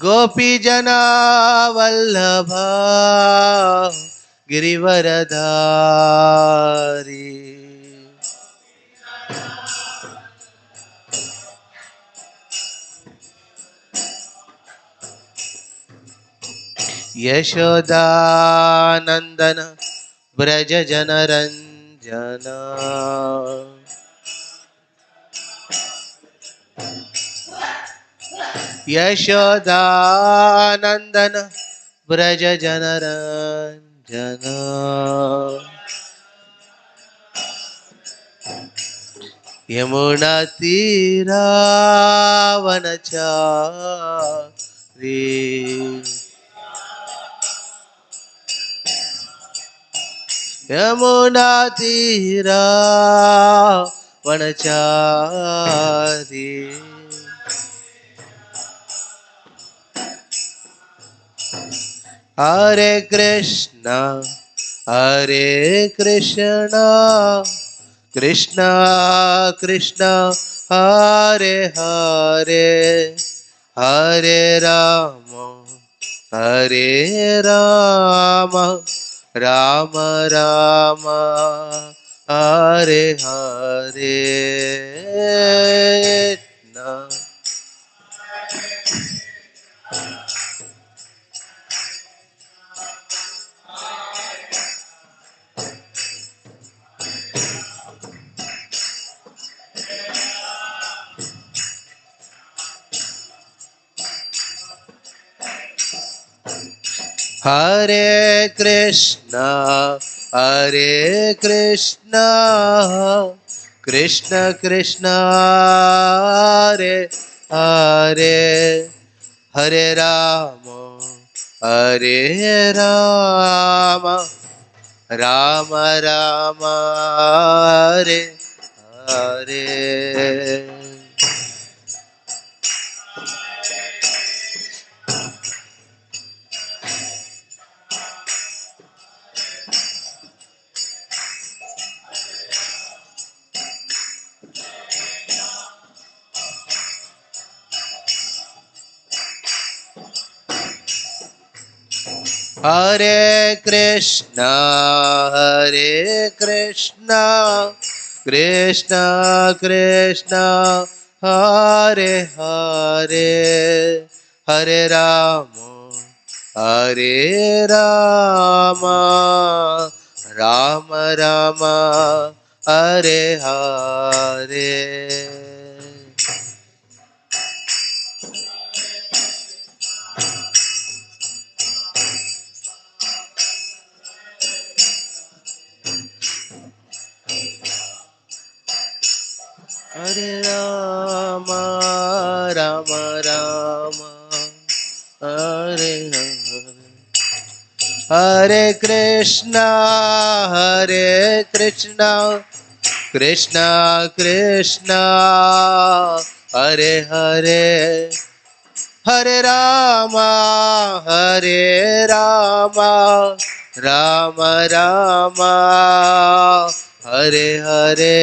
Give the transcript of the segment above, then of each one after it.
गोपी जना वल्लभा गिरिवरधारी यशोदानंदन ब्रज जनरंजना यशोदानंदन ब्रज जनरंजना यमुना तीरावनचारी यमुना तीरावनचारी हरे कृष्णा कृष्णा कृष्णा हरे हरे हरे राम राम राम हरे हरे हरे कृष्णा कृष्ण कृष्ण हरे हरे हरे राम राम राम हरे हरे हरे कृष्णा कृष्ण कृष्ण हरे हरे हरे राम राम राम हरे हरे हरे राम राम राम हरे हरे हरे कृष्णा कृष्ण कृष्ण हरे हरे हरे राम राम राम हरे हरे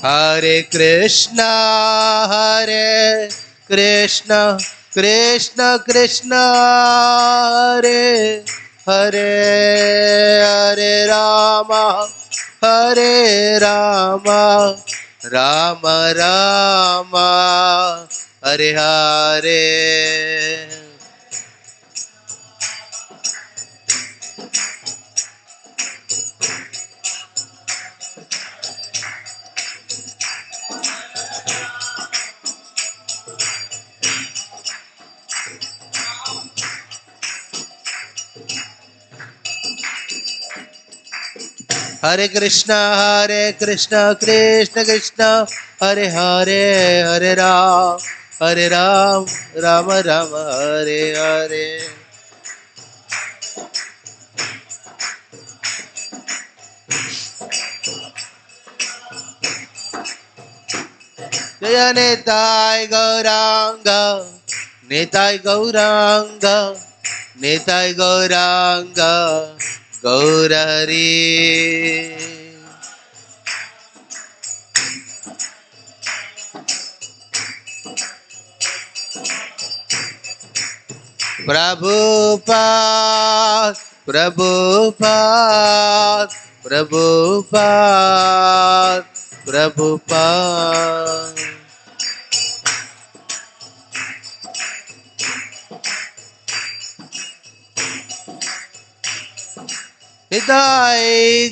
हरे कृष्णा कृष्ण कृष्ण हरे हरे हरे राम राम राम हरे हरे हरे कृष्णा कृष्ण कृष्ण हरे हरे हरे राम राम राम हरे हरे जय निताय गौरांग निताय गौरांग निताय गौरांग गौर हरि प्रभुपाद प्रभुपाद प्रभुपाद प्रभुपाद निताय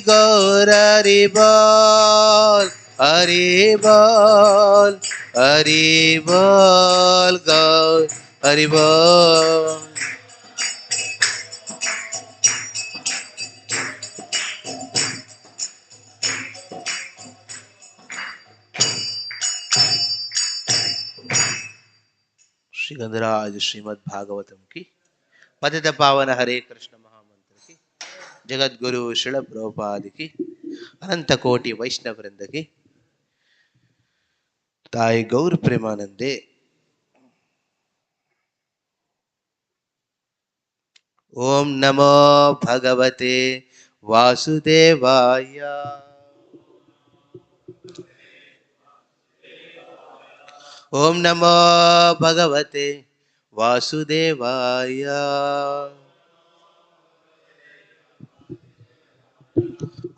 गौर हरि बोल हरि बोल हरि बोल गौर हरि बोल श्री गंधराज श्रीमद् भागवतम की पतित पावन हरे कृष्ण महामंत्र की जगत गुरु श्रील प्रभुपाद की अनंत कोटि वैष्णव वृंद की ताई गौर प्रेमानंदे ओम नमो भगवते वासुदेवाय ओम नमो भगवते वासुदेवाय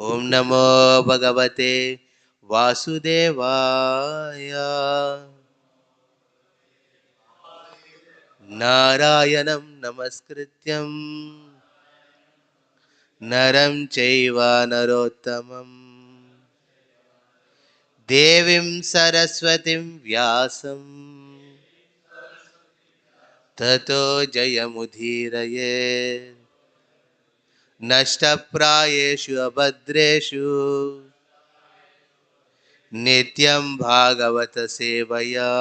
ओम नमो भगवते वासुदेवाय नारायणं नमस्कृत्यं नरं चैव नरोत्तमं देवीं सरस्वतीं व्यासं ततो जयमुदीरये नष्टप्रायेषु अभद्रेषु नित्यं भागवत सेवया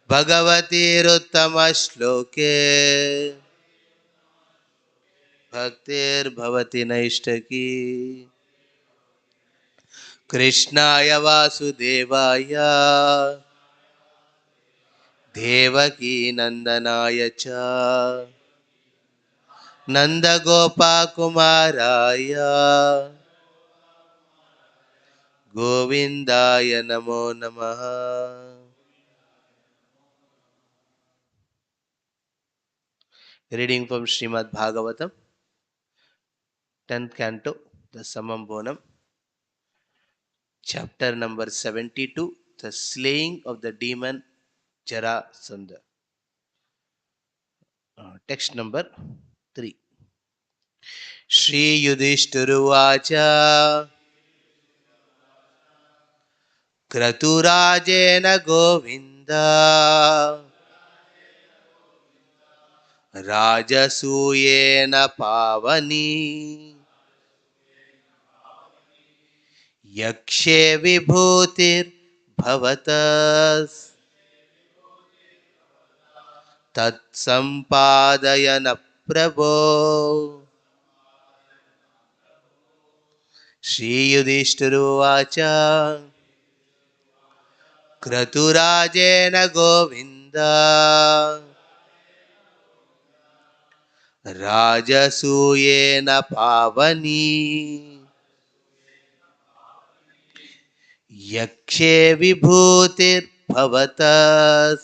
भगवतीरुत्तमश्लोके भक्तिर्भवति नैष्ठकी कृष्णाय वासुदेवाय देवकी नंदनाय च नंदगोपाकुमाराय गोविंदाय नमो नमः। Reading from Srimad Bhagavatam, 10th canto, the Summum Bonum, chapter number 72, the slaying of the demon Jarasandha. Text number 3. Shri Yudhishthiravacha Kraturajena Govinda Rajasuyena Pavani Yakshe Vibhutir Bhavatas Tat Sampadayana Prabho. Shri Yudhishthiravacha Kraturajena Govinda Rajasuyena Pavani Yakshe Vibhutir Bhavatas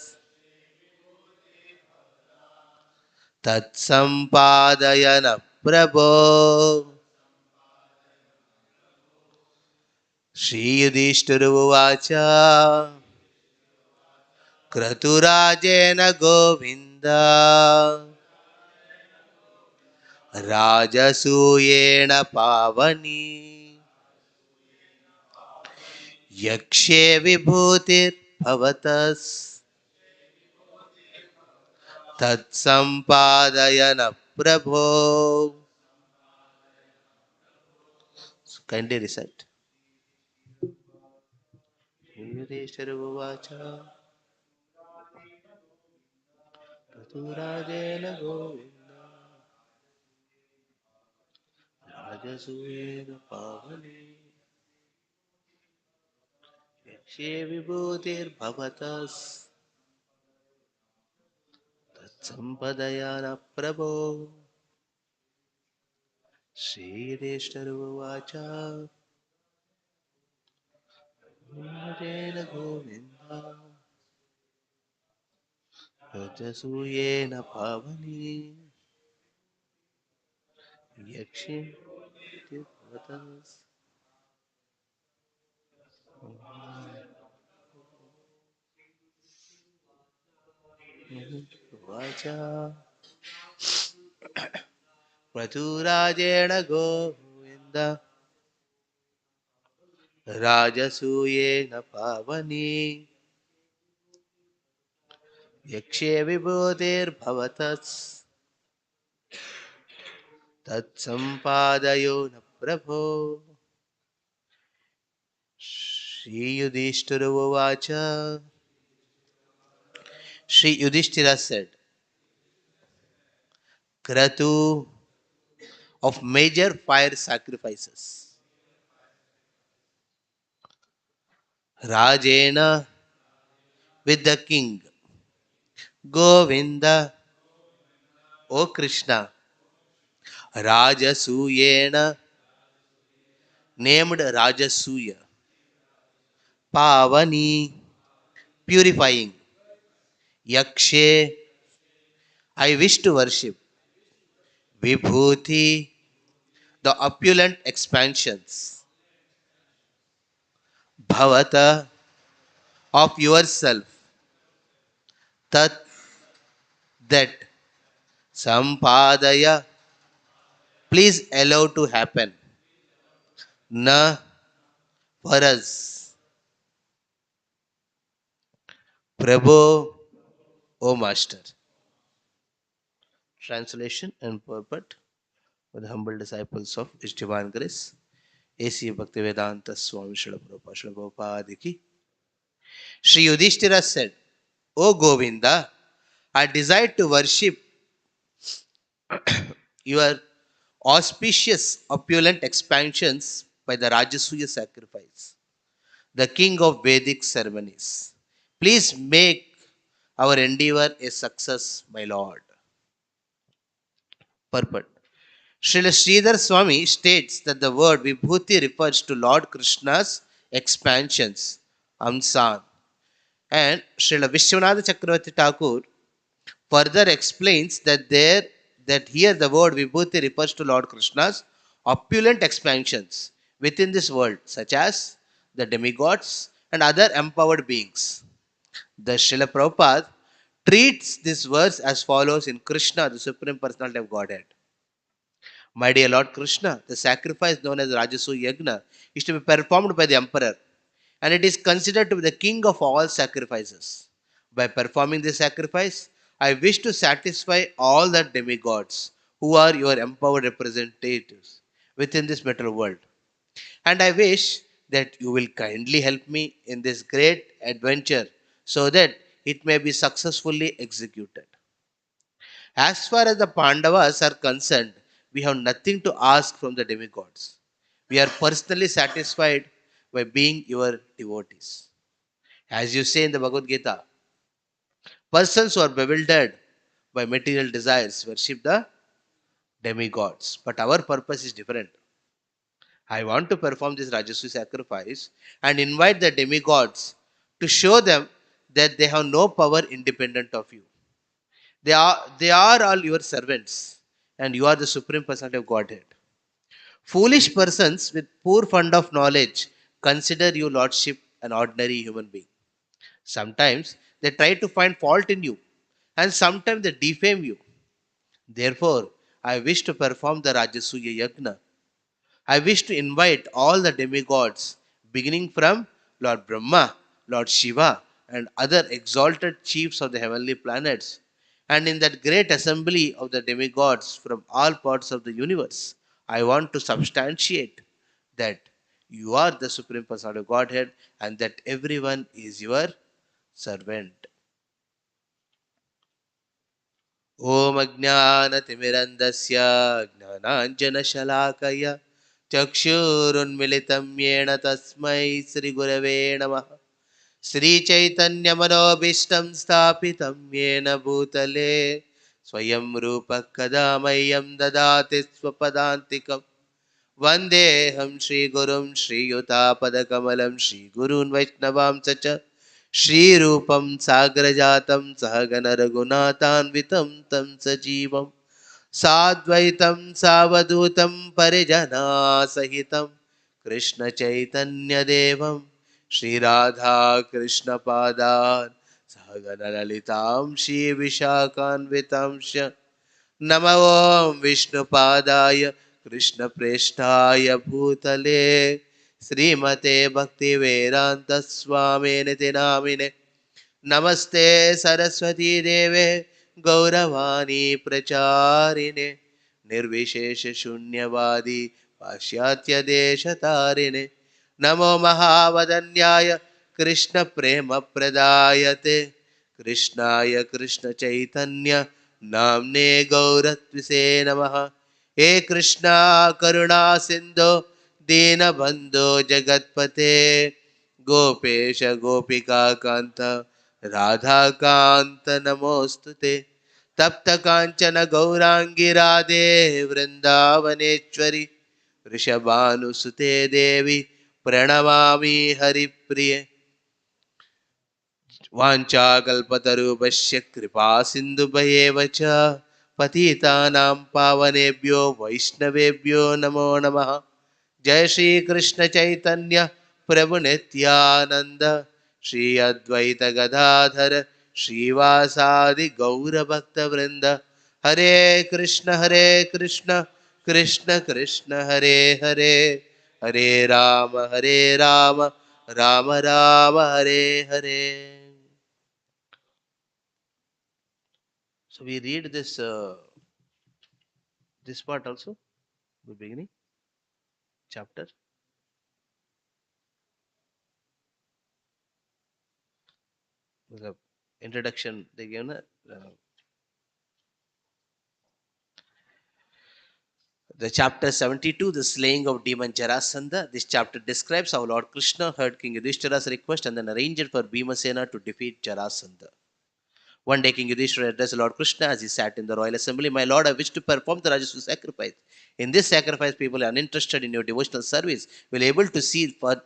Tat Sampadayana Prabho. Shri Yudhishthiravacha Kraturajena Govinda Rajasuyena Pavani Yakshe Vibhutir Bhavatas Tat Sampadayana Prabho. So kindly recite. Yudhishthiravacha Kraturajena Govinda Rajasuyena Pavani यक्षे विभूतिर्भवतः तत्सम्पदया न प्रभो श्रीयुधिष्ठिरोवाच गोविन्द रजसूयेन पावनी यक्षे उवाच पृथुराजेण गोविन्द राजसूयेन पावनी यक्षे विभूतिर्भवतः तत्सम्पादयो न प्रभो श्रीयुधिष्ठिरोवाच Sri Yudhishthira said, Kratu of major fire sacrifices. Rajena with the king. Govinda, O Krishna. Rajasuyena named Rajasuya. Pavani purifying. Yakshe I wish to worship. Vibhuti the opulent expansions. Bhavata of yourself. Tat that. Sampadaya please allow to happen. Na for us. Prabhu, O Master. Translation and purport for the humble disciples of His Divine Grace, A.C. Bhaktivedanta Swami Srila Prabhupada ki. Sri Yudhishthira said, O Govinda, I desire to worship your auspicious opulent expansions by the Rajasuya sacrifice, the king of Vedic ceremonies. Please make our endeavor a success, my Lord. Purport. Srila Sridhar Swami states that the word Vibhuti refers to Lord Krishna's expansions, Amsan. And Srila Vishwanath Chakravarti Thakur further explains that here the word Vibhuti refers to Lord Krishna's opulent expansions within this world, such as the demigods and other empowered beings. The Srila Prabhupada treats this verse as follows in Krishna, the Supreme Personality of Godhead. My dear Lord Krishna, the sacrifice known as Rajasuya Yagna is to be performed by the emperor, and it is considered to be the king of all sacrifices. By performing this sacrifice, I wish to satisfy all the demigods who are your empowered representatives within this material world. And I wish that you will kindly help me in this great adventure so that it may be successfully executed. As far as the Pandavas are concerned, we have nothing to ask from the demigods. We are personally satisfied by being your devotees. As you say in the Bhagavad Gita, persons who are bewildered by material desires worship the demigods. But our purpose is different. I want to perform this Rajaswi sacrifice and invite the demigods to show them that they have no power independent of you. They are all your servants, and you are the Supreme Personality of Godhead. Foolish persons with poor fund of knowledge consider you Lordship an ordinary human being. Sometimes they try to find fault in you, and sometimes they defame you. Therefore, I wish to perform the Rajasuya Yagna. I wish to invite all the demigods, beginning from Lord Brahma, Lord Shiva, and other exalted chiefs of the heavenly planets. And in that great assembly of the demigods from all parts of the universe, I want to substantiate that you are the Supreme Personality of Godhead and that everyone is your servant. ॐ अज्ञानतिमिरन्दस्य ज्ञानाञ्जनशलाकया चक्षुरुन्मिलितं येन तस्मै श्रीगुरवे नमः. श्रीचैतन्यमनोभीष्टं स्थापितं येन भूतले स्वयं रूपः कदा मह्यं ददाति स्वपदान्तिकम् वन्देऽहं श्रीगुरुं श्रीयुतापदकमलं श्रीगुरून् वैष्णवांश्च श्रीरूपं साग्रजातं सहगणरघुनाथान्वितं तं सजीवं साद्वैतं सावधूतं परिजनासहितं कृष्णचैतन्यदेवं श्रीराधाकृष्णपादान् सहगणललितां श्रीविशाखान्वितांश्च नमो ॐ विष्णुपादाय कृष्णप्रेष्ठाय भूतले श्रीमते भक्तिवेदान्तस्वामिनिति नामिने नमस्ते सरस्वती देवे गौरवाणी प्रचारिणे निर्विशेषशून्यवादी पाश्चात्यदेशतारिणे नमो महावदन्याय कृष्णप्रेमप्रदायते कृष्णाय कृष्णचैतन्य नाम्ने गौरत्विसे नमः हे कृष्णा करुणा सिन्धो दीनबन्धो जगत्पते गोपेश गोपिकान्त राधाकान्त नमोऽस्तुते तप्त काञ्चन गौराङ्गी राधे वृन्दावनेश्वरि वृषभानुसुते देवी प्रणमामि हरिप्रिये वाञ्छाकल्पतरुभ्यश्च कृपा सिन्धुभ्येव च पतितानां पावनेभ्यो वैष्णवेभ्यो नमो नमः जय श्री कृष्ण चैतन्य प्रभु नित्यानंद श्री अद्वैत गदाधर श्रीवासादि गौर भक्त वृंद हरे Krishna Krishna Krishna Hare Hare Hare Ram Ram Ram Hare Hare. So we read this part also, the beginning chapter. The introduction they gave the chapter 72, the slaying of demon Jarasandha. This chapter describes how Lord Krishna heard King Yudhishthira's request and then arranged for Bhimasena to defeat Jarasandha. One day, King Yudhishthira addressed Lord Krishna as he sat in the royal assembly. My lord, I wish to perform the Rajasuya sacrifice. In this sacrifice, people uninterested in your devotional service will able to see for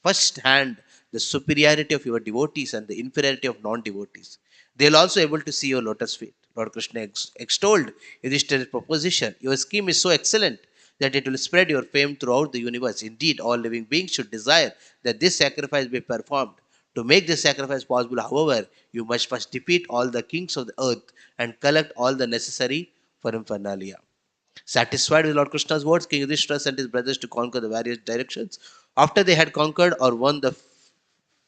first hand the superiority of your devotees and the inferiority of non-devotees. They will also able to see your lotus feet. Lord Krishna extolled Yudhishthira's proposition. Your scheme is so excellent that it will spread your fame throughout the universe. Indeed, all living beings should desire that this sacrifice be performed. To make this sacrifice possible, however, you must first defeat all the kings of the earth and collect all the necessary paraphernalia. Satisfied with Lord Krishna's words, King Yudhishthira sent his brothers to conquer the various directions. After they had conquered or won the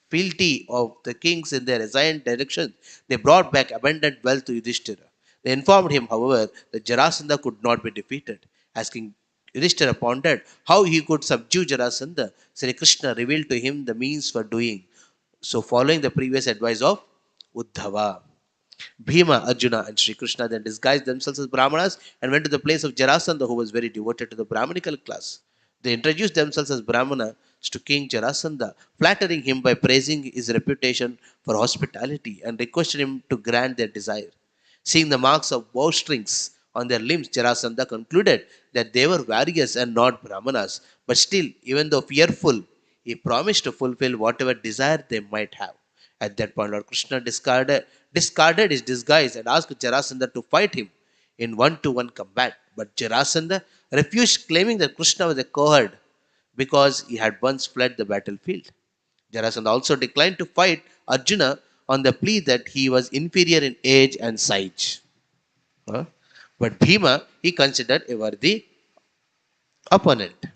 fealty of the kings in their assigned directions, they brought back abundant wealth to Yudhishthira. They informed him, however, that Jarasandha could not be defeated. As King Yudhishthira pondered how he could subdue Jarasandha, Sri Krishna revealed to him the means for doing so, following the previous advice of Uddhava. Bhima, Arjuna, and Sri Krishna then disguised themselves as Brahmanas and went to the place of Jarasandha, who was very devoted to the Brahmanical class. They introduced themselves as Brahmanas to King Jarasandha, flattering him by praising his reputation for hospitality and requested him to grant their desire. Seeing the marks of bowstrings on their limbs, Jarasandha concluded that they were warriors and not Brahmanas. But still, even though fearful, he promised to fulfill whatever desire they might have. At that point, Lord Krishna discarded his disguise and asked Jarasandha to fight him in one-to-one combat. But Jarasandha refused, claiming that Krishna was a coward because he had once fled the battlefield. Jarasandha also declined to fight Arjuna on the plea that he was inferior in age and size. But Bhima he considered a worthy opponent.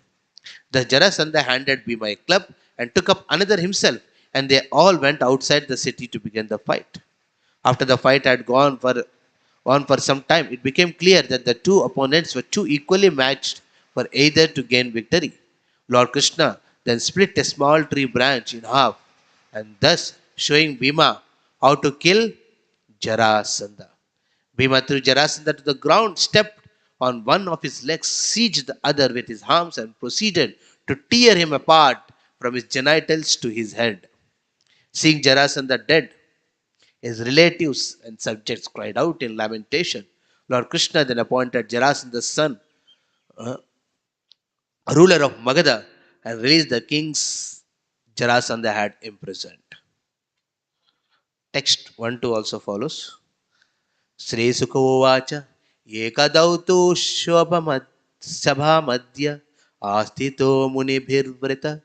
The Jarasandha handed Bhima a club and took up another himself, and they all went outside the city to begin the fight. After the fight had gone on for some time, it became clear that the two opponents were too equally matched for either to gain victory. Lord Krishna then split a small tree branch in half, and thus showing Bhima how to kill Jarasandha. Bhima threw Jarasandha to the ground, stepped on one of his legs, seized the other with his arms, and proceeded to tear him apart from his genitals to his head. Seeing Jarasandha dead, his relatives and subjects cried out in lamentation. Lord Krishna then appointed Jarasandha's son, uh, ruler of Magadha, and released the kings Jarasandha had imprisoned. Text 1-2 also follows. Sri Sukhovacha Ekadautu Sabha Madhya Astito Munibhirvrita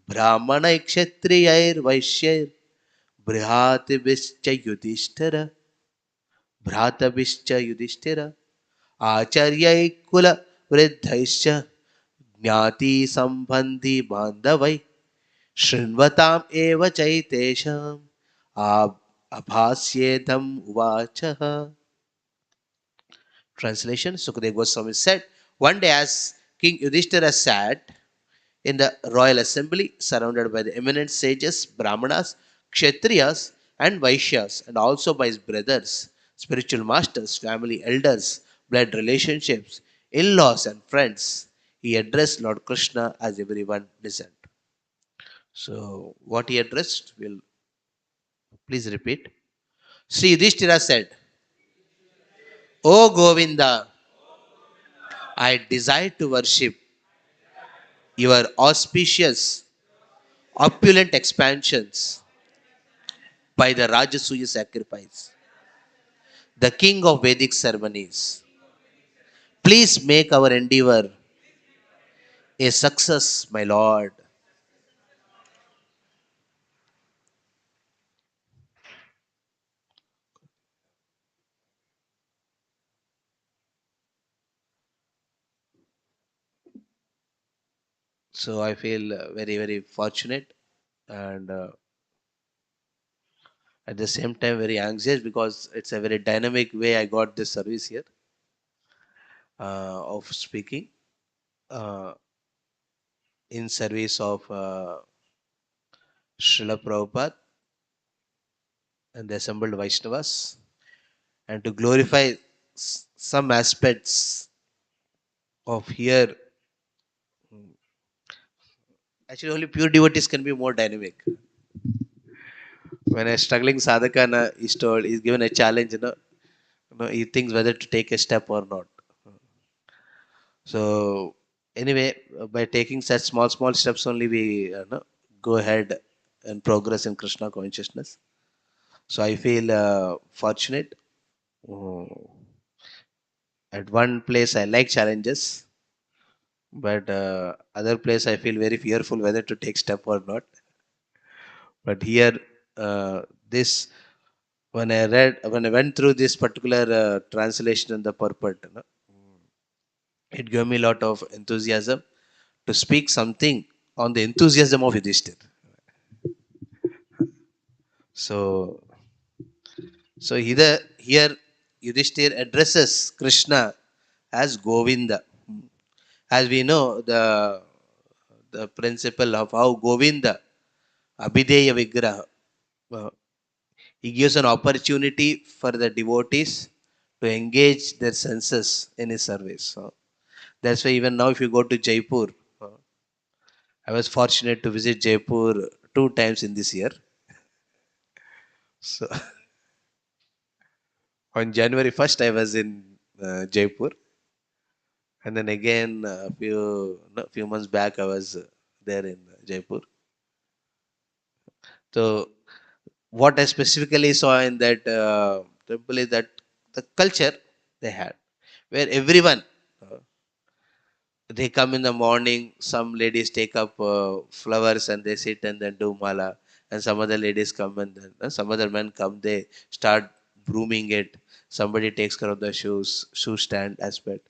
Brahmana Kshatriyair Vaishyair Brihatibhischa Yudhishthira Bhratabhischa Yudhishthira Acharyai Kula Vridhaischa Jnati Sambandhi Bandhavai Shrinvatam Eva Chaitesham Abhasyedham Uvachaha. Translation. Sukadeva Goswami said, one day as King Yudhishthira sat in the royal assembly, surrounded by the eminent sages, Brahmanas, Kshatriyas, and Vaishyas, and also by his brothers, spiritual masters, family elders, blood relationships, in laws, and friends, he addressed Lord Krishna as everyone listened. So, what he addressed, will please repeat. Sri Yudhishthira said, O Govinda, I desire to worship your auspicious, opulent expansions by the Rajasuya sacrifice, the king of Vedic ceremonies. Please make our endeavor a success, my Lord. So I feel very, very fortunate, and at the same time very anxious, because it's a very dynamic way I got this service here of speaking uh, in service of Srila Prabhupada and the assembled Vaishnavas, and to glorify some aspects of here. Actually, only pure devotees can be more dynamic. When a struggling sadhaka is told, is given a challenge, he thinks whether to take a step or not. So, anyway, by taking such small, small steps only, we go ahead and progress in Krishna consciousness. So, I feel fortunate. Mm, At one place, I like challenges, but other place, I feel very fearful whether to take step or not. But here, this when I went through this particular translation and the purport, it gave me a lot of enthusiasm to speak something on the enthusiasm of Yudhishthir. So, so here Yudhishthir addresses Krishna as Govinda. As we know, the principle of how Govinda, Abhideya Vigraha, uh, he gives an opportunity for the devotees to engage their senses in his service. So that's why even now, if you go to Jaipur, uh, I was fortunate to visit Jaipur 2 times in this year. So on January 1st, I was in Jaipur, and then again few months back, I was there in Jaipur. So what I specifically saw in that temple is that the culture they had, where everyone they come in the morning. Some ladies take up flowers and they sit and then do mala, and some other ladies come and then some other men come. They start brooming it. Somebody takes care of the shoe stand aspect.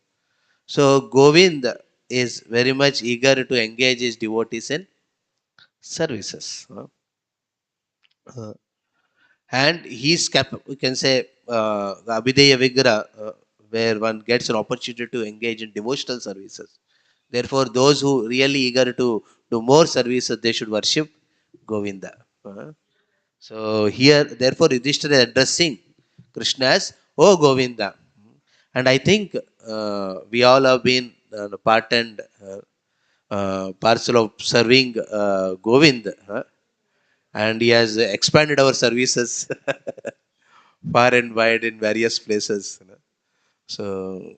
So Govind is very much eager to engage his devotees in services. Uh, and he's we can say Abhideya Vigra, where one gets an opportunity to engage in devotional services. Therefore, those who really eager to do more services, they should worship Govinda. So here, therefore, Yudhishthira is addressing Krishna as, "Oh Govinda," and I think we all have been part and parcel of serving Govind. and he has expanded our services far and wide in various places. So,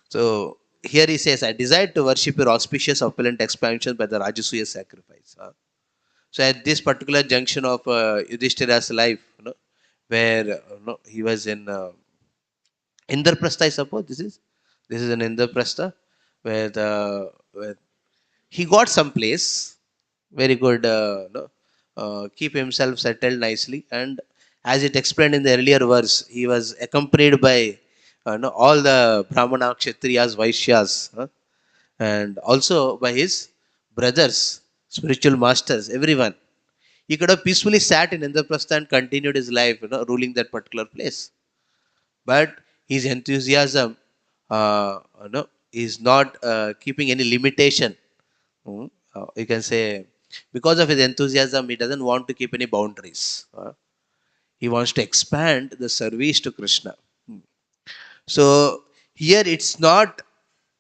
so here he says, I desire to worship your auspicious opulent expansion by the Rajasuya sacrifice. So at this particular junction of Yudhishthira's life, where he was in Indraprastha, I suppose this is an Indraprastha, where he got some place very good, keep himself settled nicely, and as it explained in the earlier verse, he was accompanied by all the Brahmana, Kshatriyas, Vaishyas, and also by his brothers, spiritual masters, everyone. He could have peacefully sat in Indraprastha and continued his life, ruling that particular place. But his enthusiasm, is not keeping any limitation. You can say, because of his enthusiasm, he doesn't want to keep any boundaries. He wants to expand the service to Krishna. So here it's not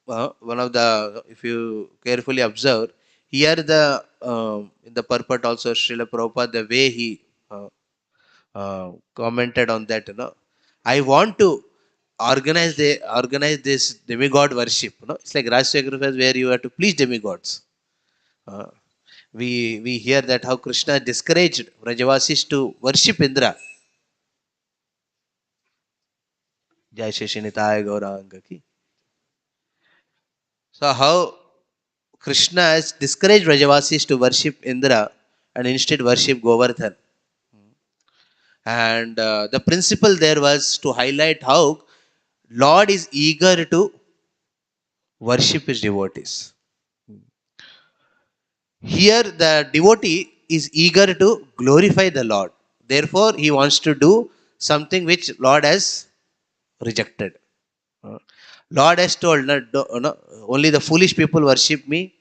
one of the, if you carefully observe, here the in the purport also, Srila Prabhupada, the way he commented on that, I want to organize this demigod worship. It's like Raj sacrifice where you have to please demigods. Uh, we hear that how Krishna discouraged Vrajavasis to worship Indra. Jai Shri Nitaya Gauranga ki. So how Krishna has discouraged Vrajavasis to worship Indra and instead worship Govardhan. And the principle there was to highlight how Lord is eager to worship his devotees. Here the devotee is eager to glorify the Lord. Therefore, he wants to do something which Lord has rejected. Lord has told, only the foolish people worship me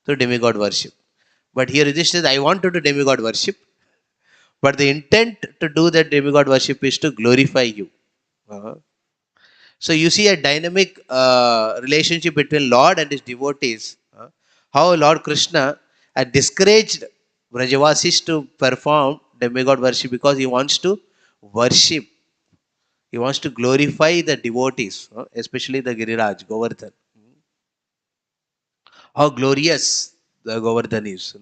through demigod worship. But here it says, I want to do demigod worship, but the intent to do that demigod worship is to glorify you. So you see a dynamic relationship between Lord and his devotees. How Lord Krishna had discouraged Vrajavasis to perform demigod worship because he wants to worship. He wants to glorify the devotees, especially the Giriraj, Govardhan. How glorious the Govardhan is.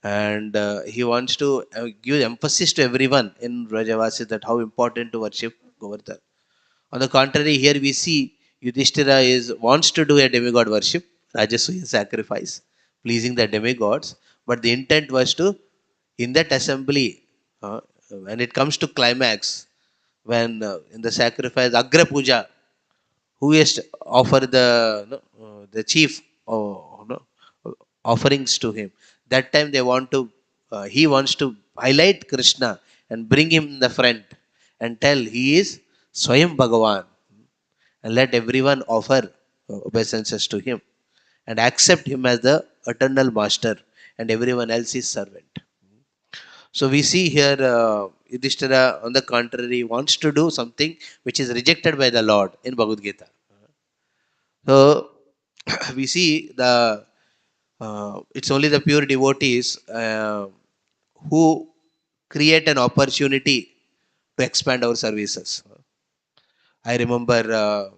And he wants to give emphasis to everyone in Vrajavasis that how important to worship Govardhan. On the contrary, here we see Yudhishthira wants to do a demigod worship, Rajasuya sacrifice, pleasing the demigods, but the intent was to, in that assembly, when it comes to climax, when in the sacrifice, Agra Puja, who is to offer the chief offerings to him. That time he wants to highlight Krishna and bring him in the front and tell he is Swayam Bhagavan, and let everyone offer obeisances to him and accept him as the eternal master and everyone else is servant. So we see here Yudhishthira, on the contrary, wants to do something which is rejected by the Lord in Bhagavad Gita. So we see it's only the pure devotees who create an opportunity to expand our services. I remember,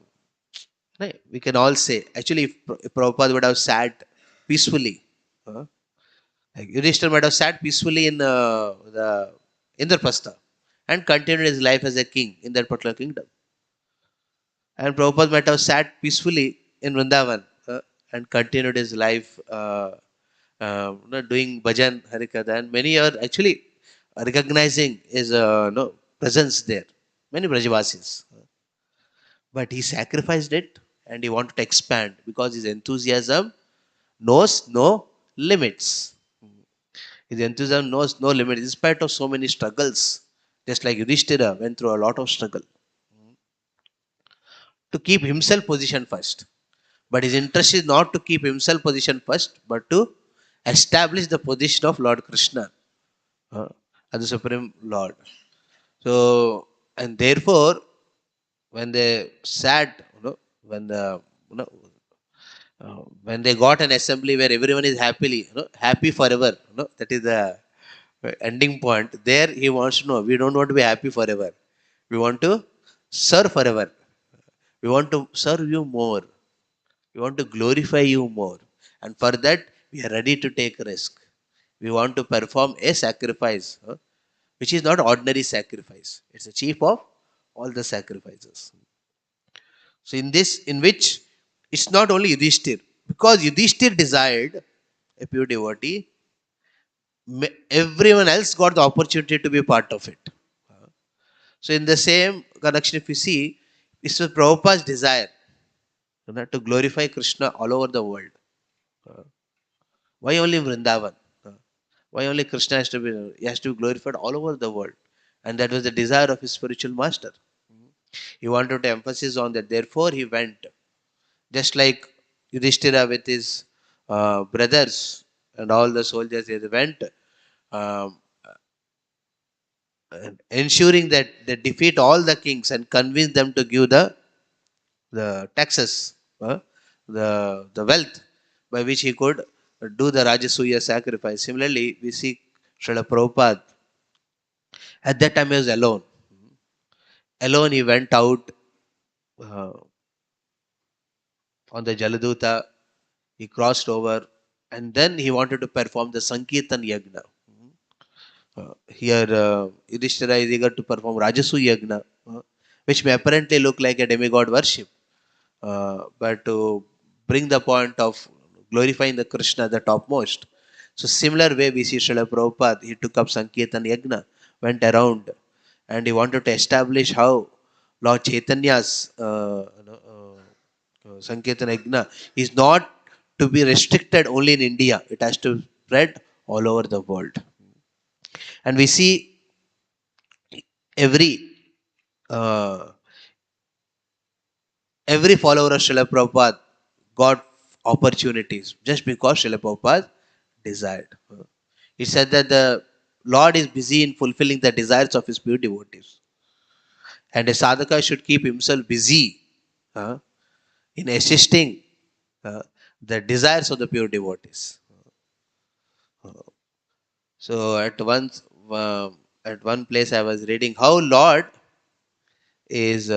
we can all say, actually, if Prabhupada would have sat peacefully, like Yudhishthira might have sat peacefully in the Indraprastha and continued his life as a king in that particular kingdom. And Prabhupada might have sat peacefully in Vrindavan and continued his life doing bhajan, harikatha, and many are actually recognizing his presence there. Many Brajavasis. But he sacrificed it and he wanted to expand because his enthusiasm knows no limits. His enthusiasm knows no limits in spite of so many struggles. Just like Yudhishthira went through a lot of struggle to keep himself positioned first. But his interest is not to keep himself positioned first, but to establish the position of Lord Krishna as the Supreme Lord. So, and therefore, when they sat, when the you know, when they got an assembly where everyone is happy forever, that is the ending point. There he wants to know, we don't want to be happy forever. We want to serve forever. We want to serve you more. We want to glorify you more. And for that, we are ready to take risk. We want to perform a sacrifice, which is not ordinary sacrifice. It's the chief of all the sacrifices. So in this, in which it's not only Yudhishthir, because Yudhishthir desired a pure devotee, everyone else got the opportunity to be part of it. So in the same connection, if you see, this was Prabhupada's desire, to glorify Krishna all over the world. Why only Vrindavan? Why only Krishna has to be, he has to be glorified all over the world? And that was the desire of his spiritual master. He wanted to emphasize on that. Therefore, he went. Just like Yudhishthira with his brothers and all the soldiers, they went, um, ensuring that they defeat all the kings and convince them to give the taxes, the wealth by which he could do the Rajasuya sacrifice. Similarly, we see Srila Prabhupada. At that time, he was alone. Alone, he went out uh, on the Jaladuta. He crossed over, and then he wanted to perform the Sankirtan Yagna. Here, Yudhishthira is eager to perform Rajasu Yagna, which may apparently look like a demigod worship, but to bring the point of glorifying the Krishna, the topmost. So, similar way we see Srila Prabhupada, he took up Sankirtan Yagna, went around, and he wanted to establish how Lord Chaitanya's Sankirtan Yagna is not to be restricted only in India. It has to spread all over the world. And we see every every follower of Srila Prabhupada got opportunities just because Srila Prabhupada desired. He said that the Lord is busy in fulfilling the desires of his pure devotees. And a sadhaka should keep himself busy in assisting the desires of the pure devotees. So at one place I was reading how Lord is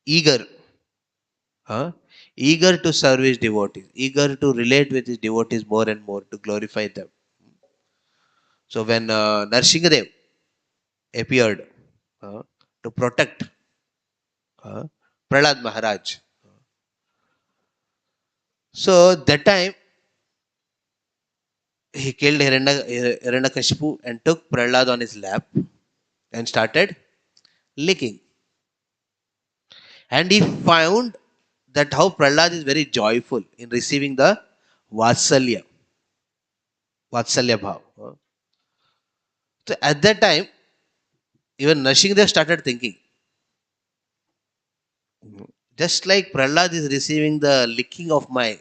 eager eager to serve his devotees, eager to relate with his devotees more and more, to glorify them. So when Narsinghadev appeared to protect Prahlad Maharaj, so that time he killed Hiranyakashipu and took Prahlad on his lap and started licking. And he found that how Prahlad is very joyful in receiving the Vatsalya Bhav. So at that time, even Narsinghadev started thinking, just like Prahlad is receiving the licking of my,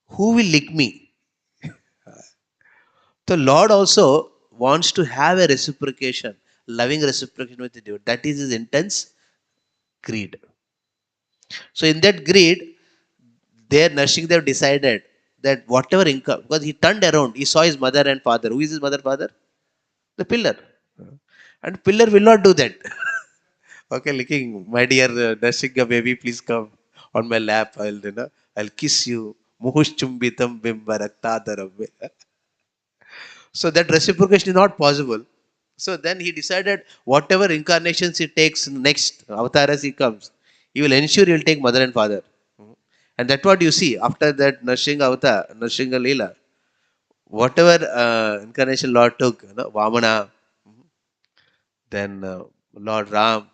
who will lick me? The Lord also wants to have a reciprocation, loving reciprocation with the devotee. That is his intense greed. So in that greed, there Narsinghadev decided that whatever income, because he turned around, he saw his mother and father. Who is his mother, father? The pillar. And pillar will not do that. Okay, licking, my dear Narsingha baby, please come on my lap. I'll kiss you. Muhushchumbitam bimba raktadaram. So that reciprocation is not possible. So then he decided whatever incarnations he takes next, avatar as he comes, he will ensure he will take mother and father. And that's what you see after that Narsingha avatar, Narsingha Leela. Whatever incarnation Lord took, Vamana, then Lord Ram,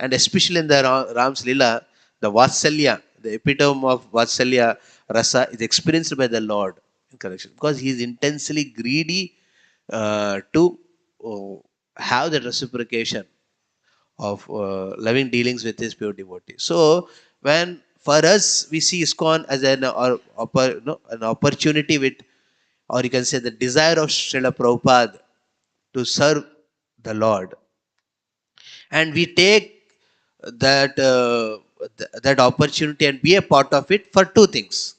and especially in the Ram's Leela, the Vatsalya, the epitome of Vatsalya Rasa is experienced by the Lord in connection, because he is intensely greedy to have the reciprocation of loving dealings with his pure devotees. So when for us we see ISKCON as an opportunity with, or you can say the desire of Srila Prabhupada to serve the Lord, and we take that opportunity and be a part of it for two things: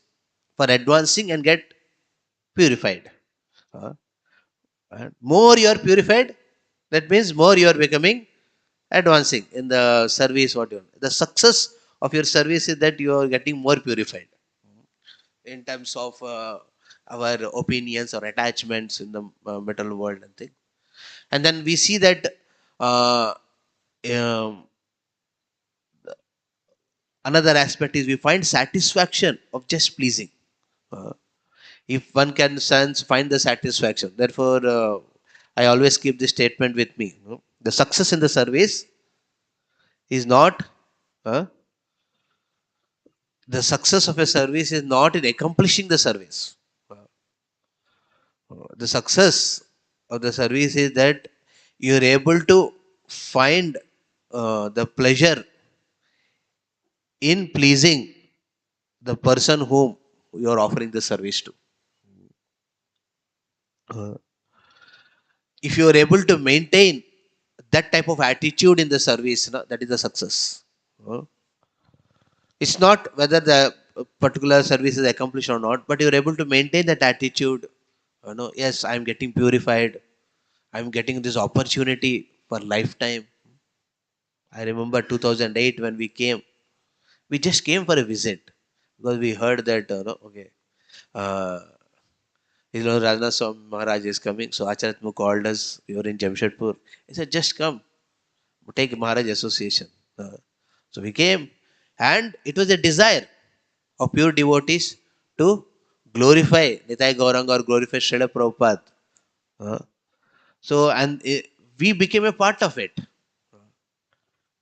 for advancing and get purified. And more you are purified, that means more you are becoming advancing in the service. What you the success of your service is that you are getting more purified in terms of our opinions or attachments in the metal world and thing. And then we see that uh, um, another aspect is we find satisfaction of just pleasing. Uh, if one can sense, find the satisfaction. Therefore, I always keep this statement with me. The success in the service is not, uh, the success of a service is not in accomplishing the service. The success of the service is that you are able to find the pleasure in pleasing the person whom you are offering the service to. Uh, if you are able to maintain that type of attitude in the service, that is the success. Uh, it's not whether the particular service is accomplished or not, but you are able to maintain that attitude. Yes, I am getting purified. I am getting this opportunity for lifetime. I remember 2008 when we came. We just came for a visit because we heard that, okay, uh, Rajnath Swami Maharaj is coming. So Acharatmu called us. We were in Jamshedpur. He said, just come, take Maharaj Association. So we came, and it was a desire of pure devotees to glorify Nitai Gauranga or glorify Srila Prabhupada. Uh, we became a part of it.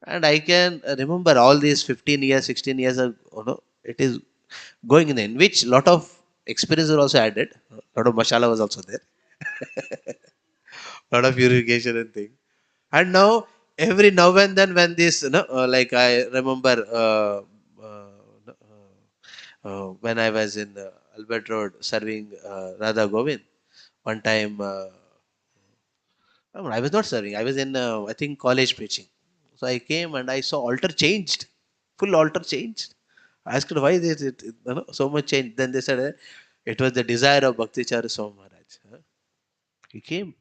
And I can remember all these 15 years, 16 years ago, it is going in which lot of experience was also added. A lot of masala was also there. A lot of purification and thing. And now, every now and then when this, like I remember when I was in Albert Road serving Radha Govind, one time, I was not serving. I was in, I think, college preaching. So I came and I saw altar changed, full altar changed. I asked why is it so much change. Then they said it was the desire of Bhakti Chara Swami Maharaj. He came,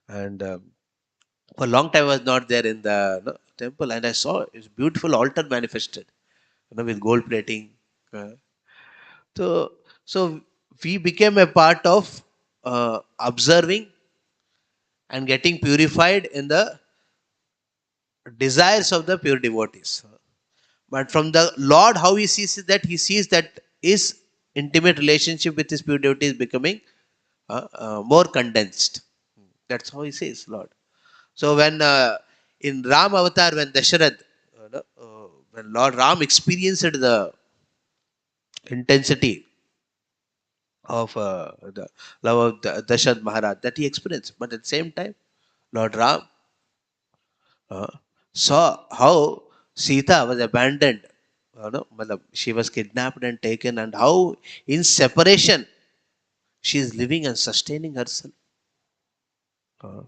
and for a long time I was not there in the temple, and I saw his beautiful altar manifested, with gold plating. Uh, so, so we became a part of observing and getting purified in the desires of the pure devotees. But from the Lord, how he sees it, that he sees that his intimate relationship with his pure devotee is becoming more condensed. That's how he says, Lord. So when in Ram Avatar, when Dasharad, when Lord Ram experienced the intensity of the love of Dasharad Maharaj, that he experienced. But at the same time, Lord Ram uh, saw how Sita was abandoned. She was kidnapped and taken, and how in separation she is living and sustaining herself. Uh,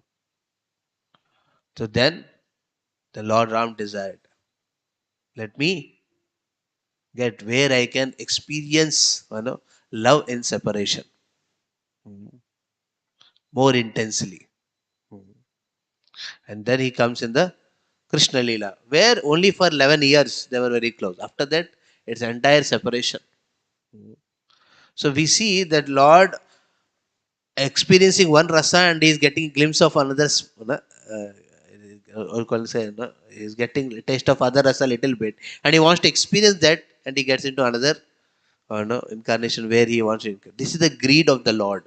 so then the Lord Ram desired, let me get where I can experience love in separation more intensely. And then he comes in the Krishna Leela, where only for 11 years they were very close. After that, it's entire separation. So we see that Lord experiencing one rasa and he is getting a glimpse of another, he is getting a taste of other rasa a little bit, and he wants to experience that, and he gets into another incarnation where he wants to. This is the greed of the Lord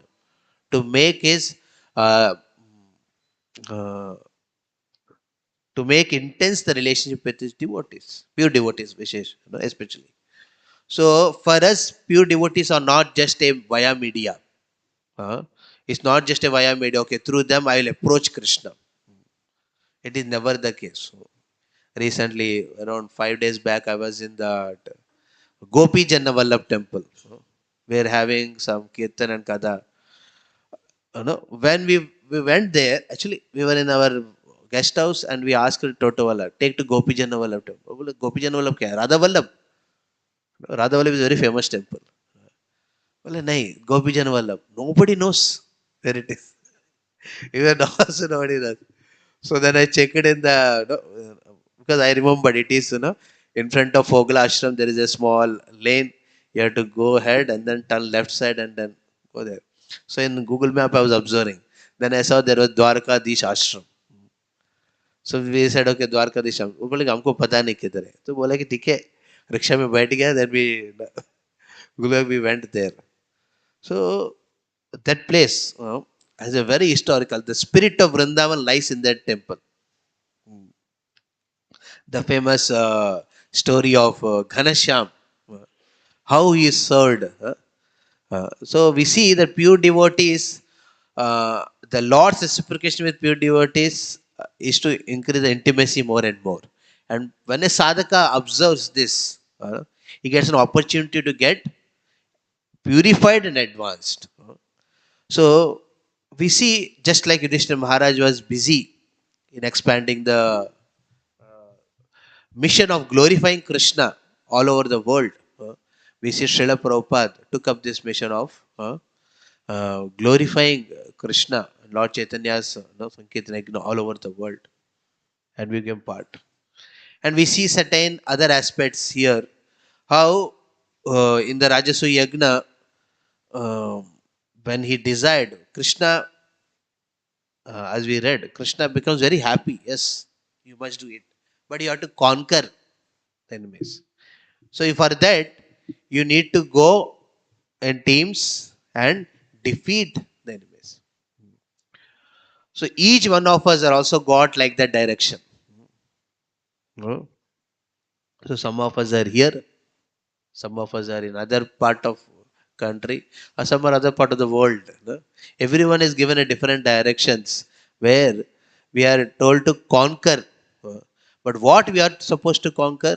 to make his uh, uh, to make intense the relationship with his devotees, pure devotees, especially. So for us, pure devotees are not just a via media. It's not just a via media. Okay, through them I will approach Krishna. It is never the case. So recently, around 5 days back, I was in the Gopi Jannavallabh temple. We are having some kirtan and kada. When we went there, actually, we were in our guest house and we asked Totowala, take to Gopi Jannavallabh temple. Gopi Jannavallabh kya hai? Radha Vallabh. Radha Vallabh is a very famous temple. Well, nahi, Gopi Jannavallabh. Nobody knows where it is. Even now also nobody knows. So then I checked it in the, because I remembered it is, in front of Fogla Ashram, there is a small lane. You have to go ahead and then turn left side and then go there. So in Google Map, I was observing. Then I saw there was Dwarkadish Ashram. So we said, okay, Dwarkadish Ashram. वो बोले कि हमको पता नहीं किधर है. तो बोला कि ठीक है, रिक्शा में बैठ गया. Then we went there. So that place has a very historical. The spirit of Vrindavan lies in that temple. The famous story of Ghanashyam, how he is served. So we see that pure devotees, the Lord's reciprocation with pure devotees is to increase the intimacy more and more. And when a sadhaka observes this, he gets an opportunity to get purified and advanced. So we see, just like Yudhishthira Maharaj was busy in expanding the mission of glorifying Krishna all over the world, we see Srila Prabhupada took up this mission of glorifying Krishna, Lord Chaitanya's Sankirtan all over the world, and we became part. And we see certain other aspects here, how in the Rajasuya Yagna, when he desired, Krishna, as we read, Krishna becomes very happy. Yes, you must do it. But you have to conquer the enemies. So for that, you need to go in teams and defeat the enemies. So each one of us are also got like that direction. So some of us are here, some of us are in other part of country, or some are other part of the world. Everyone is given a different directions where we are told to conquer. But what we are supposed to conquer?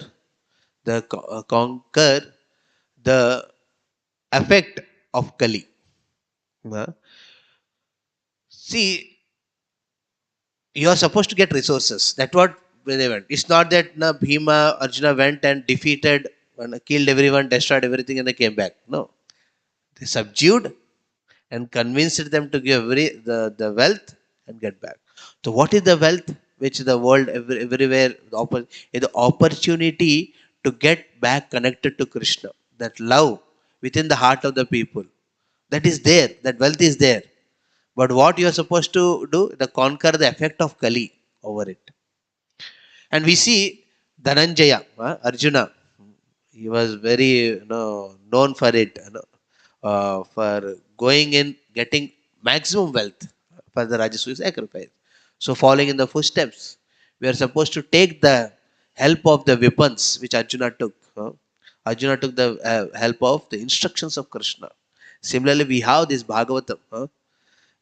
Conquer the effect of Kali. See, you are supposed to get resources. That's what they went. It's not that Bhima, Arjuna went and defeated and killed everyone, destroyed everything, and they came back. No. They subdued and convinced them to give the wealth and get back. So what is the wealth which the world everywhere is? The opportunity to get back connected to Krishna. That love within the heart of the people. That is there. That wealth is there. But what you are supposed to do? To conquer the effect of Kali over it. And we see Dhananjaya, Arjuna. He was very known for it. For going in, getting maximum wealth for the Rajasuya sacrifice. So following in the footsteps, we are supposed to take the help of the weapons which Arjuna took. Arjuna took the help of the instructions of Krishna. Similarly, we have this Bhagavatam.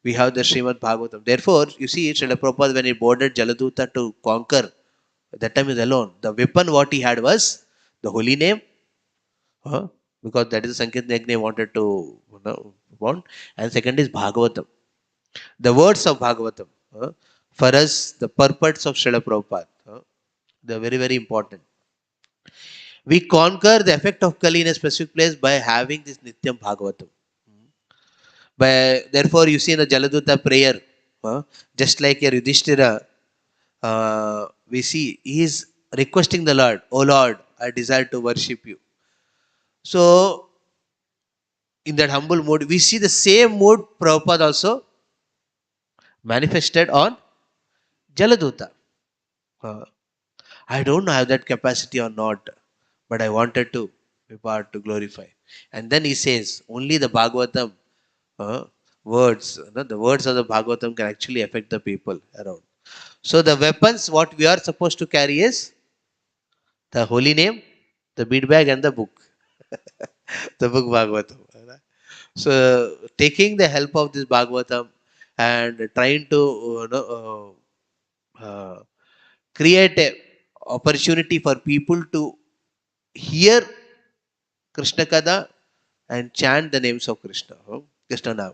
We have the Srimad Bhagavatam. Therefore, you see, Srila Prabhupada, when he boarded Jaladuta to conquer, that time he was alone. The weapon what he had was the holy name, because that is the Sankirtan Yagna he wanted to want. And second is Bhagavatam. The words of Bhagavatam. For us, the purports of Srila Prabhupada. They are very, very important. We conquer the effect of Kali in a specific place by having this Nityam Bhagavatam. Therefore, you see in the Jaladuta prayer, just like your Yudhishthira, we see he is requesting the Lord, "Oh Lord, I desire to worship you." So, in that humble mood, we see the same mood Prabhupada also manifested on Jaladuta. I don't know I have that capacity or not, but I wanted to be part to glorify. And then he says, only the Bhagavatam words, the words of the Bhagavatam can actually affect the people around. So the weapons, what we are supposed to carry is the holy name, the bead bag, and the book. The book Bhagavatam. So taking the help of this Bhagavatam and trying to create a opportunity for people to hear Krishna Kada and chant the names of Krishna, Krishna Nam.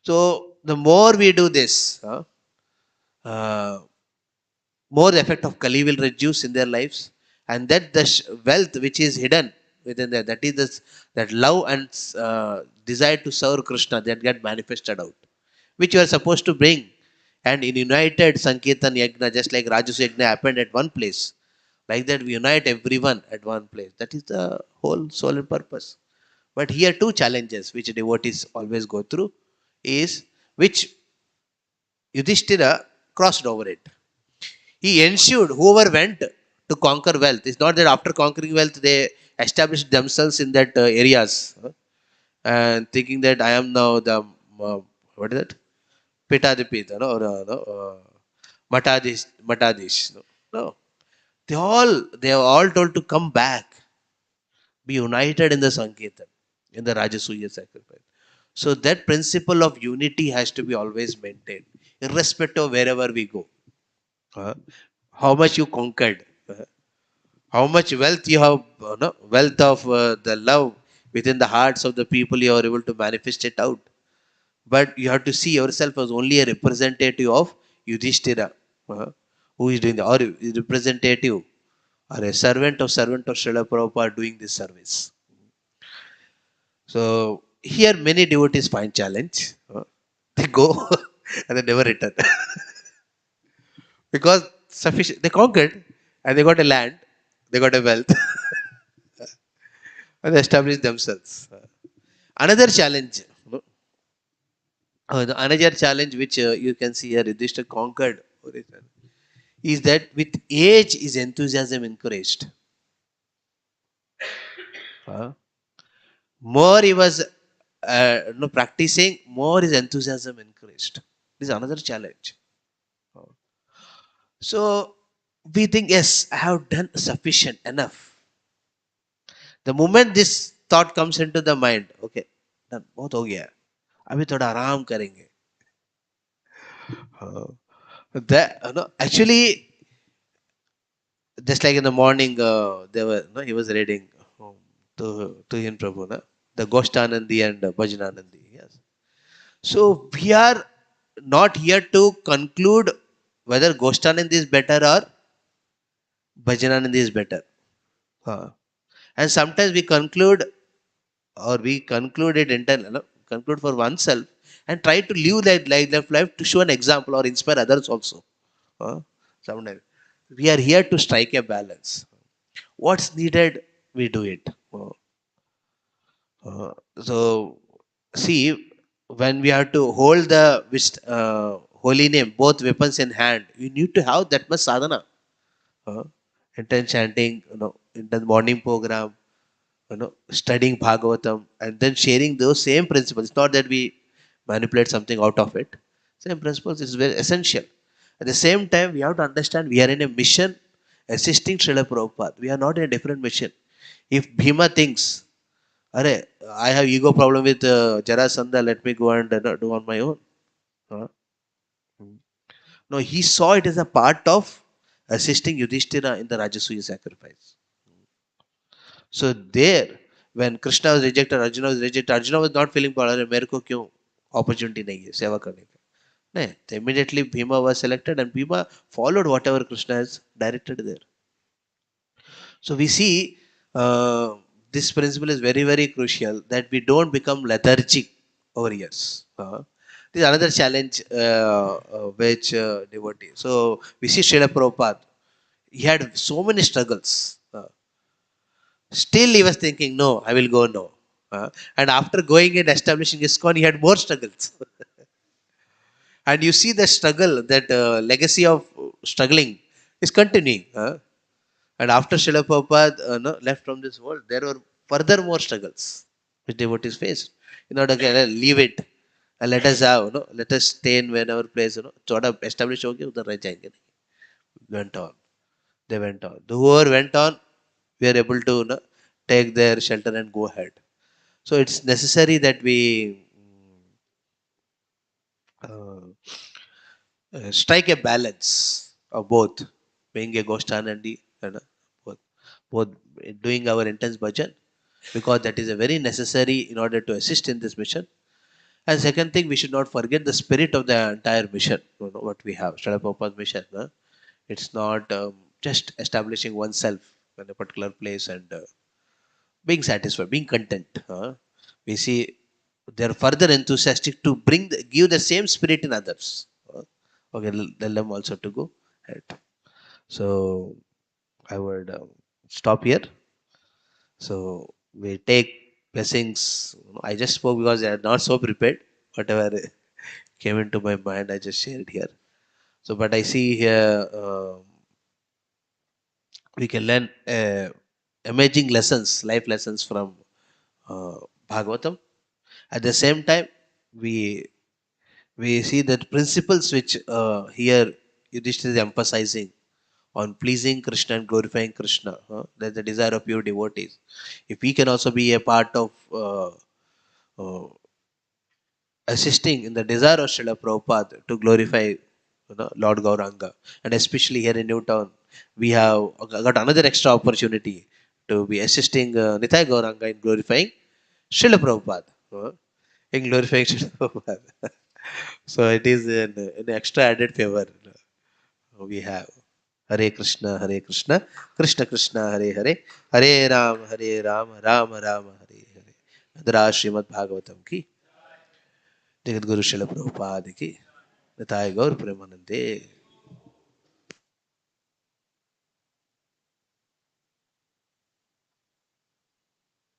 So the more we do this, more the effect of Kali will reduce in their lives, and that the wealth which is hidden within there, that is that love and desire to serve Krishna, that get manifested out. which you are supposed to bring. And in united Sankirtan Yajna, just like Rajasuya Yajna happened at one place, like that we unite everyone at one place. That is the whole soul and purpose. But here two challenges which devotees always go through is which Yudhishthira crossed over it. He ensured whoever went to conquer wealth. It's not that after conquering wealth they established themselves in that areas and thinking that I am now the what is that? Pitadipita, no, Matadish. No, no. They are all told to come back, be united in the Sankirtan, in the Rajasuya sacrifice. So that principle of unity has to be always maintained, irrespective of wherever we go. How much you conquered, how much wealth you have, no? Wealth of the love within the hearts of the people, you are able to manifest it out. But you have to see yourself as only a representative of Yudhishthira, who is doing the, or is representative or a servant of Srila Prabhupada doing this service. So here many devotees find challenge. They go and they never return. Because sufficient they conquered and they got a land, they got a wealth, and they established themselves. Another challenge, another challenge which you can see here, Yudhishthira conquered, is that with age is enthusiasm encouraged. More he was practicing, more his enthusiasm encouraged. This is another challenge. So we think, yes, I have done sufficient enough. The moment this thought comes into the mind, okay, done, बहुत हो गया, अभी थोड़ा आराम करेंगे. Actually, just like in the morning, he was reading to him Prabhu, the Goshtanandi and Bhajananandi. Yes. So we are not here to conclude whether Goshtanandi is better or Bhajananandi is better. And sometimes we conclude conclude for oneself and try to live that life to show an example or inspire others also. Sometimes we are here to strike a balance. What's needed, we do it. So see, when we have to hold the holy name, both weapons in hand, you need to have that much sadhana. Intense chanting, in the morning program, studying Bhagavatam, and then sharing those same principles. It's not that we manipulate something out of it. Same principles is very essential. At the same time, we have to understand we are in a mission assisting Srila Prabhupada. We are not in a different mission. If Bhima thinks, Are, I have ego problem with Jarasandha, let me go and do on my own. No, he saw it as a part of assisting Yudhishthira in the Rajasuya sacrifice. So there, when Krishna was rejected, Arjuna was not feeling bothered. मेरे को क्यों opportunity नहीं है सेवा करने का? नहीं, immediately Bhima was selected and Bhima followed whatever Krishna has directed there. So we see this principle is very, very crucial that we don't become lethargic over years. This is another challenge which devotee. So we see Srila Prabhupada. He had so many struggles. Still he was thinking, no, I will go no. And after going and establishing ISKCON, he had more struggles. And you see the struggle, that legacy of struggling is continuing. And after Srila Prabhupada left from this world, there were further more struggles which devotees faced. In order to leave it and let us have, let us stay in whenever place, choda establish ho gaya, udhar reh jayenge. Went on. They went on. Whoever went on, we are able to take their shelter and go ahead. So it's necessary that we strike a balance of both, being a Goshtanandi and both doing our intense bhajan, because that is a very necessary in order to assist in this mission. And second thing, we should not forget the spirit of the entire mission, what we have, Srila Prabhupada's mission. It's not just establishing oneself in a particular place and being satisfied, being content. We see they are further enthusiastic to give the same spirit in others. Okay, tell them also to go. Right. So I would stop here. So we take blessings. I just spoke because I am not so prepared. Whatever came into my mind, I just shared here. So, but I see here we can learn amazing lessons, life lessons from uh, Bhagavatam. At the same time, we we see that principles which here Yudhishthira is emphasizing on pleasing Krishna and glorifying Krishna. That's the desire of pure devotees. If we can also be a part of uh, assisting in the desire of Srila Prabhupada to glorify Lord Gauranga, and especially here in Newtown, we have got another extra opportunity to be assisting Nitai Gauranga in glorifying Srila Prabhupada. In glorifying Srila Prabhupada. So it is an extra added favor we have. Hare Krishna, Hare Krishna, Krishna Krishna, Hare Hare, Hare Ram, Hare Ram, Ram Ram, Hare Hare. Madras Srimad Bhagavatam ki, Jagat Guru Srila Prabhupada ki, Nitai Gaur Premanande.